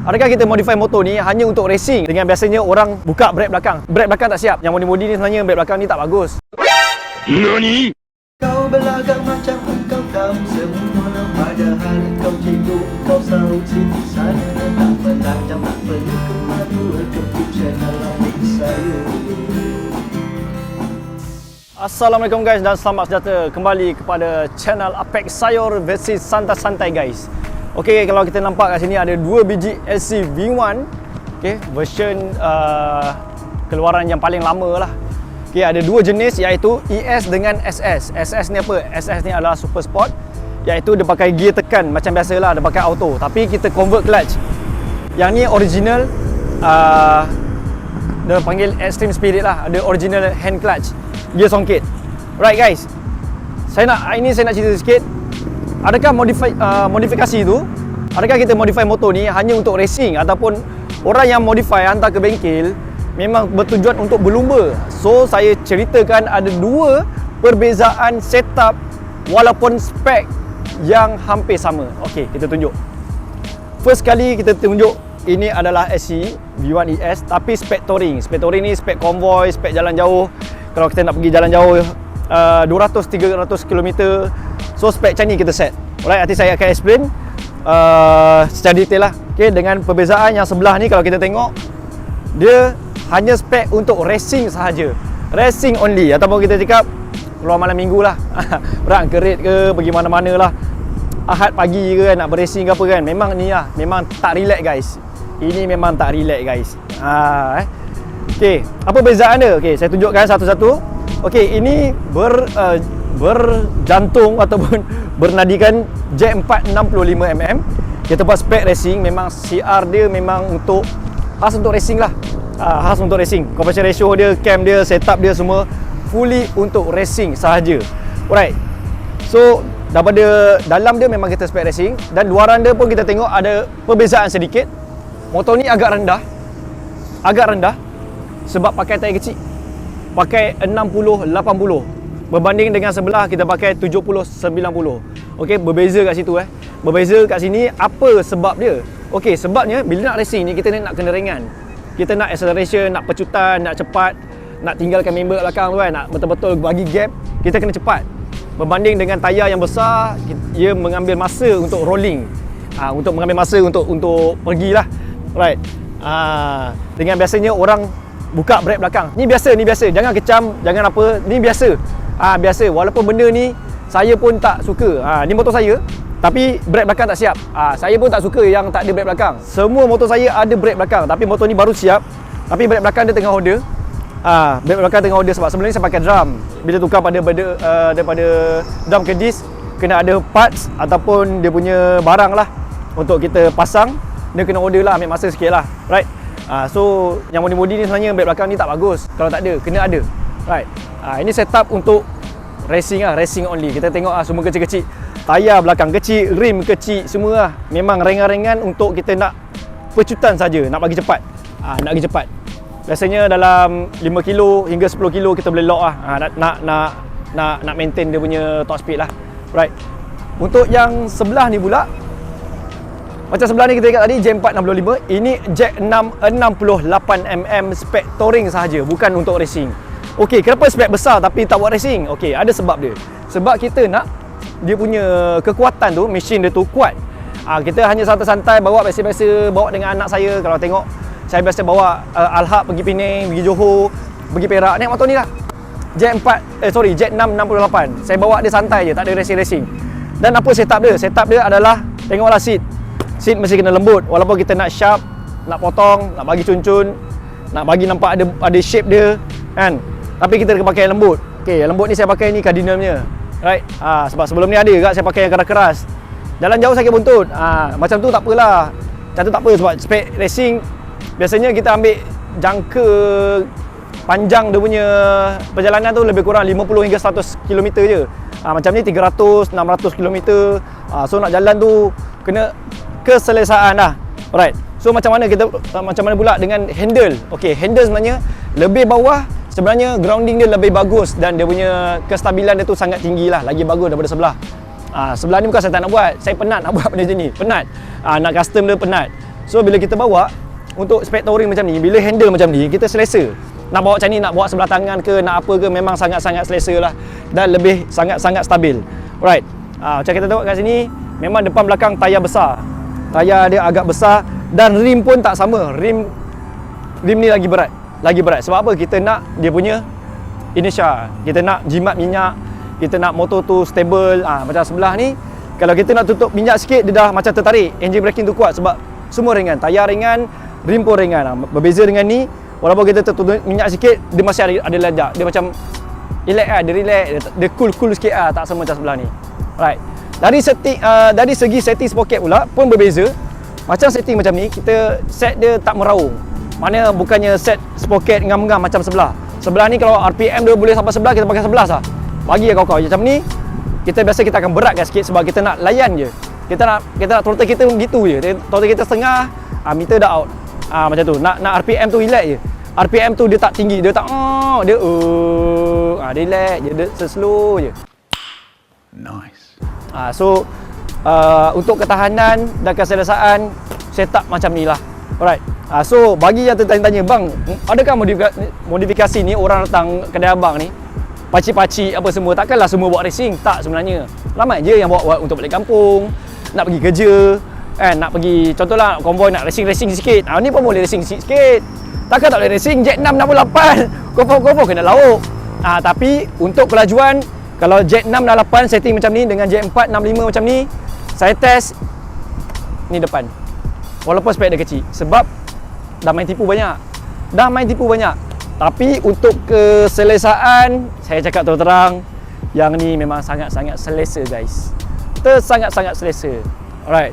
Adakah kita modify motor ni hanya untuk racing? Dengan biasanya orang buka brake belakang. Brake belakang tak siap. Yang modi-modi ni sebenarnya brake belakang ni tak bagus. NANI? Kau berlagak macam engkau tahu semua, padahal kau cikgu, kau sahut sini sana. Tak pelajang, tak perlu kemadu, cukup channel ambil saya. Assalamualaikum guys dan selamat sejahtera kembali kepada channel Apex Sayur versus Santai-Santai guys. Okey, kalau kita nampak kat sini ada dua biji LC V1, okey, version keluaran yang paling lama lah. Okey, ada dua jenis iaitu ES dengan SS. SS ni apa? SS ni adalah super sport, iaitu dia pakai gear tekan macam biasalah, dia pakai auto, tapi kita convert clutch. Yang ni original, dia panggil extreme spirit lah, ada original hand clutch, gear songket. Right guys, saya nak cerita sikit. Adakah modifikasi tu, adakah kita modify motor ni hanya untuk racing, ataupun orang yang modify hantar ke bengkel memang bertujuan untuk berlumba? So saya ceritakan ada dua perbezaan setup walaupun spek yang hampir sama. Okey, kita tunjuk. First kali kita tunjuk, ini adalah SC V1 ES tapi spek touring. Spek touring ni spek konvoi, spek jalan jauh. Kalau kita nak pergi jalan jauh 200-300 km, so spek macam ni kita set. Alright, nanti saya akan explain secara detail lah. Okay, dengan perbezaan yang sebelah ni, kalau kita tengok, dia hanya spek untuk racing sahaja, racing only, ataupun kita cakap keluar malam minggu lah orang kerit ke, pergi mana-mana lah, Ahad pagi ke nak beracing ke apa kan. Memang ni lah, memang tak relax guys. Ini memang tak relax guys. Okay, apa perbezaan dia? Okay, saya tunjukkan satu-satu. Okay, ini berjantung ataupun bernadikan J465mm. Kita buat spek racing, memang CR dia memang khas untuk racing lah. Khas untuk racing. Compression ratio dia, cam dia, setup dia semua fully untuk racing sahaja. Alright. So daripada dalam dia memang kita spek racing, dan luaran dia pun kita tengok ada perbezaan sedikit. Motor ni agak rendah sebab pakai tayar kecil, pakai 60-80 berbanding dengan sebelah kita pakai 70-90. Okey, berbeza kat situ Berbeza kat sini. Apa sebab dia? Okey, sebabnya bila nak racing ni kita nak kena ringan. Kita nak acceleration, nak pecutan, nak cepat, nak tinggalkan member kat belakang tu kan, nak betul-betul bagi gap, kita kena cepat. Berbanding dengan tayar yang besar, ia mengambil masa untuk rolling. Untuk mengambil masa untuk pergilah. Right. Dengan biasanya orang buka brake belakang. Ni biasa. Jangan kecam, jangan apa. Ni biasa. Biasa. Walaupun benda ni saya pun tak suka. Ni motor saya, tapi brake belakang tak siap. Saya pun tak suka yang tak ada brake belakang. Semua motor saya ada brake belakang, tapi motor ni baru siap, tapi brake belakang dia tengah order. Brake belakang tengah order sebab sebelum ni saya pakai drum. Bila tukar daripada drum ke disc, kena ada parts ataupun dia punya barang lah untuk kita pasang. Dia kena order lah, ambil masa sikit lah. Right. So yang modi-modi ni sebenarnya brake belakang ni tak bagus. Kalau tak ada, kena ada. Right. Ini setup untuk racing lah, racing only. Kita tengok semua kecil-kecil. Tayar belakang kecil, rim kecil, semua lah. Memang ringan-ringan untuk kita nak pecutan saja, nak bagi cepat. Nak bagi cepat. Biasanya dalam 5 kilo hingga 10 kilo kita boleh lock lah. Nak maintain dia punya top speed lah. Right. Untuk yang sebelah ni pula, macam sebelah ni kita tengok tadi J465, ini J668mm spek touring sahaja, bukan untuk racing. Okey, kenapa spek besar tapi tak buat racing? Okey, ada sebab dia. Sebab kita nak dia punya kekuatan tu, mesin dia tu kuat. Kita hanya santai-santai bawa, biasa-biasa bawa dengan anak saya. Kalau tengok, saya biasa bawa Al-Haq pergi Penang, pergi Johor, pergi Perak, naik motor ni lah, J668. Saya bawa dia santai je, tak ada racing-racing. Dan apa setup dia? Setup dia adalah, tengoklah seat mesti kena lembut. Walaupun kita nak sharp, nak potong, nak bagi cun-cun, nak bagi nampak ada shape dia kan, tapi kita kena pakai yang lembut. Okey, yang lembut ni saya pakai ni Cardinal punya. Right. Sebab sebelum ni ada juga saya pakai yang keras-keras. Jalan jauh sakit buntut. Macam tu tak apalah. Macam tu tak apa, sebab spek racing biasanya kita ambil jangka panjang dia punya perjalanan tu lebih kurang 50 hingga 100 km je. Macam ni 300, 600 km. So nak jalan tu kena keselesaan lah. Alright. So macam mana pula dengan handle? Okey, handle sebenarnya lebih bawah, sebenarnya grounding dia lebih bagus dan dia punya kestabilan dia tu sangat tinggi lah, lagi bagus daripada sebelah. Sebelah ni bukan saya tak nak buat, saya penat nak buat benda macam ni, penat. Nak custom dia penat. So bila kita bawa untuk spek touring macam ni, bila handle macam ni, kita selesa. Nak bawa macam ni, nak bawa sebelah tangan ke, nak apa ke, memang sangat-sangat selesa lah. Dan lebih sangat-sangat stabil. Alright, macam kita tengok kat sini, memang depan belakang tayar besar. Tayar dia agak besar. Dan rim pun tak sama. Rim ni lagi berat. Lagi berat. Sebab apa? Kita nak dia punya inertia. Kita nak jimat minyak. Kita nak motor tu stable. Macam sebelah ni, kalau kita nak tutup minyak sikit, dia dah macam tertarik. Engine braking tu kuat sebab semua ringan. Tayar ringan, rim pun ringan. Berbeza dengan ni, walaupun kita tertutup minyak sikit, dia masih ada lejak. Dia macam relax lah, dia relax. Dia cool sikit lah, tak sama macam sebelah ni. Alright. Dari segi setting sprocket pula pun berbeza. Macam setting macam ni, kita set dia tak meraung. Mana bukannya set sprocket ngam-ngam macam sebelah. Sebelah ni kalau RPM dia boleh sampai 11, kita pakai 11 lah. Bagi ya kau-kau. Macam ni, kita akan beratkan sikit sebab kita nak layan je. Kita nak throttle kita gitu je. Throttle kita setengah, meter dah out. Macam tu. Nak RPM tu relax je. RPM tu dia tak tinggi, dia tak dia relax je, dia slow je. Nice. So untuk ketahanan dan keselesaan setup macam ni lah. Alright. So bagi yang tertanya-tanya, bang, adakah modifikasi ni orang datang kedai abang ni pacik-pacik apa semua, takkanlah semua buat racing? Tak sebenarnya. Ramai je yang buat untuk balik kampung, nak pergi kerja, nak pergi, contohlah konvoi nak racing sikit. Ni pun boleh racing sikit. Takkan tak boleh racing Jet 668. Confirm kena lauk. Tapi untuk kelajuan, kalau Jet 668 setting macam ni dengan Jet 465 macam ni, saya test ni depan. Walaupun spek dia kecil sebab dah main tipu banyak. Tapi untuk keselesaan, saya cakap terang, yang ni memang sangat-sangat selesa guys. Sangat-sangat selesa. Alright.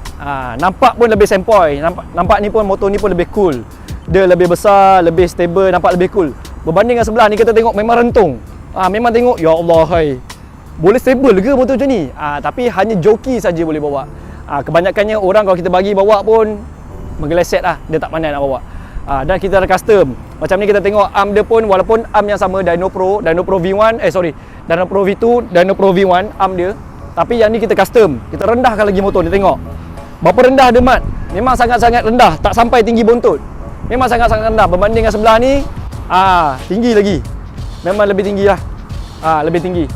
Nampak pun lebih sempoi. Nampak ni pun, motor ni pun lebih cool. Dia lebih besar, lebih stable, nampak lebih cool. Berbanding dengan sebelah ni, kita tengok memang rentung. Memang tengok, ya Allah hai, boleh stable ke motor macam ni? Tapi hanya joki saja boleh bawa. Kebanyakannya orang kalau kita bagi bawa pun menggeleset lah, dia tak pandai nak bawa. Dan kita ada custom. Macam ni kita tengok arm dia pun, walaupun arm yang sama Dyno Pro V1, Dyno Pro V2, Dyno Pro V1 arm dia. Tapi yang ni kita custom. Kita rendahkan lagi motor ni, tengok. Berapa rendah dia mat? Memang sangat-sangat rendah, tak sampai tinggi buntut. Memang sangat-sangat rendah berbanding dengan sebelah ni. Tinggi lagi. Memang lebih tinggi lah. Lebih tinggi.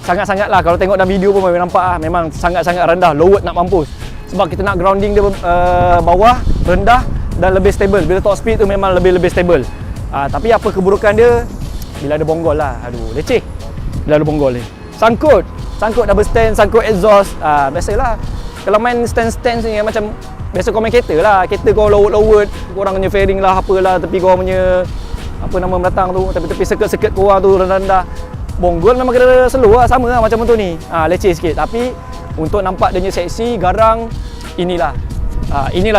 Sangat-sangat lah, kalau tengok dalam video pun memang nampak lah. Memang sangat-sangat rendah, lowered nak mampus. Sebab kita nak grounding dia bawah, rendah dan lebih stable. Bila top speed tu memang lebih stable. Tapi apa keburukan dia? Bila ada bonggol lah. Aduh, leceh bila ada bonggol ni. Sangkut double stand, sangkut exhaust. Biasalah. Kalau main stand ni macam biasa kau main kereta lah. Kereta kau lowered, korang punya fairing lah, apalah, tepi kau punya apa nama belakang tu, tepi-tepi seket-seket korang tu rendah-rendah. Bonggol memang kena slow lah, sama lah macam motor ni. Leceh sikit. Tapi untuk nampak dia punya seksi, garang, inilah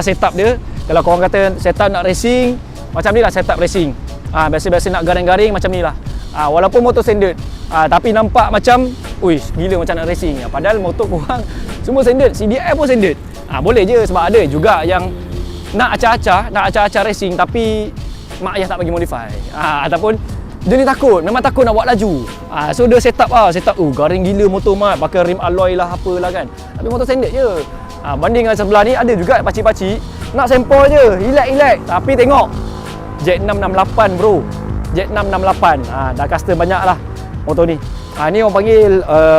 setup dia. Kalau korang kata setup nak racing, macam ni lah setup racing. Biasa-biasa nak garing-garing macam ni lah. Walaupun motor standard, tapi nampak macam uish, gila macam nak racing. Padahal motor korang semua standard, CDI pun standard. Boleh je, sebab ada juga yang nak acah-acah racing tapi mak ayah tak bagi modify. Ataupun dia ni memang takut nak buat laju. So dia setup garing gila motor mat, pakai rim alloy lah apalah kan. Tapi motor standard je. Banding dengan sebelah ni ada juga pacik-pacik nak sampel je, relax. Tapi tengok Jet 668 bro. Jet 668. Dah custom banyak lah motor ni. Ni orang panggil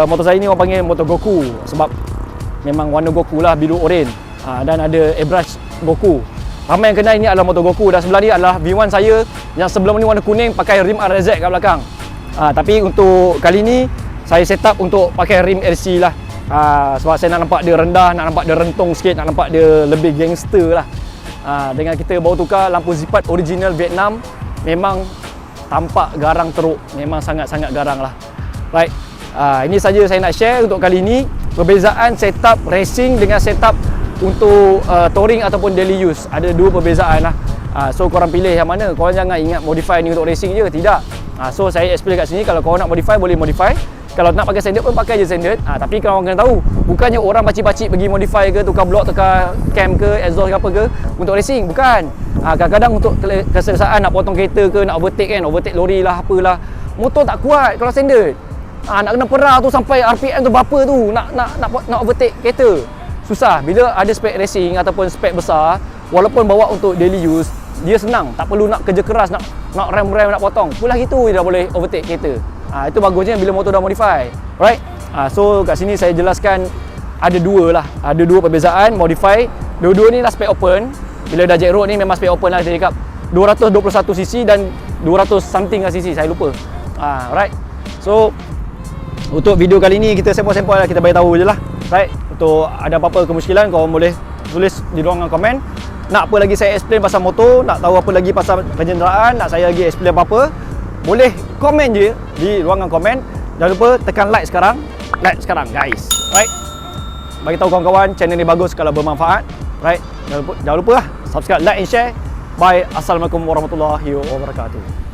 motor saya ni orang panggil motor Goku sebab memang warna Goku lah, biru oren. Dan ada airbrush Goku. Ramai yang kenal ini adalah motor Goku. Dan sebelah ni adalah V1 saya yang sebelum ni warna kuning, pakai rim RZ kat belakang. Tapi untuk kali ni saya set up untuk pakai rim LC lah. Sebab saya nak nampak dia rendah, nak nampak dia rentung sikit, nak nampak dia lebih gangster lah. Dengan kita bawa tukar lampu zipat original Vietnam, memang tampak garang teruk. Memang sangat-sangat garang lah. Right. Ini saja saya nak share untuk kali ini. Perbezaan setup racing dengan setup untuk touring ataupun daily use. Ada dua perbezaan lah. So korang pilih yang mana. Korang jangan ingat modify ni untuk racing je. Tidak. So saya explain kat sini, kalau korang nak modify boleh modify. Kalau nak pakai standard pun pakai je standard. Tapi kalau orang kena tahu, bukannya orang pacik-pacik pergi modify ke, tukar blok, tukar cam ke, exhaust ke apa ke untuk racing. Bukan. Kadang-kadang untuk keselesaan nak potong kereta ke, nak overtake kan, overtake lori lah apalah, motor tak kuat kalau standard. Nak kena perah tu sampai RPM tu berapa tu, nak overtake kereta. Susah. Bila ada spek racing ataupun spek besar, walaupun bawa untuk daily use, dia senang, tak perlu nak kerja keras, nak rem nak potong. Pulah gitu dia dah boleh overtake kereta. Itu bagusnya bila motor dah modify. Right? So kat sini saya jelaskan ada dua perbezaan modify. Dua-dua ni dah spec open. Bila dah jack road ni memang spec open lah, dia cakap 221cc dan 200 something cc, saya lupa. Right. So untuk video kali ni kita sempoi-sempoi lah, kita bagi tahu je lah. Right. Untuk ada apa-apa kemusykilan kau boleh tulis di ruangan komen. Nak apa lagi saya explain pasal motor, nak tahu apa lagi pasal penjenderaan, nak saya lagi explain apa-apa, boleh komen je di ruangan komen. Jangan lupa tekan like sekarang. Like sekarang guys. Right. Bagi tahu kawan-kawan channel ni bagus kalau bermanfaat. Right. Jangan lupa lah subscribe, like and share. Bye. Assalamualaikum warahmatullahi wabarakatuh.